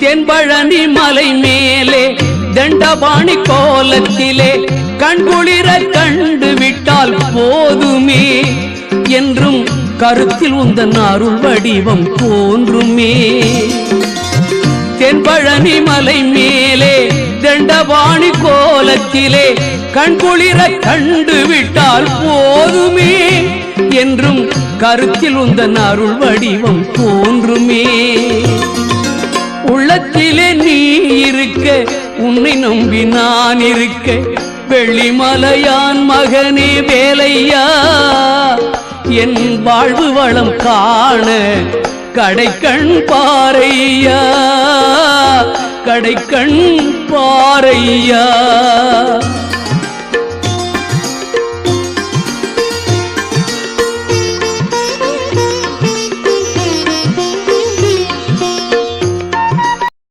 தென்பழனி மலை மேலே தண்டபாணி கோலத்திலே கண்குளிர கண்டு விட்டால் போதுமே என்றும் கருத்தில் உந்தன் அருள் வடிவம் தோன்றுமே. தென்பழனி மலை மேலே தண்டபாணி கோலத்திலே கண்குளிர கண்டு விட்டால் போதுமே என்றும் கருத்தில் உந்தன் அருள் வடிவம் தோன்றுமே. உள்ளத்திலே நீ இருக்க உன்னை நம்பி நான் இருக்க வெள்ளிமலையான் மகனே வேலையா என் வாழ்வு வளம் காண கடைக்கண் பாரையா கடைக்கண் பாரையா.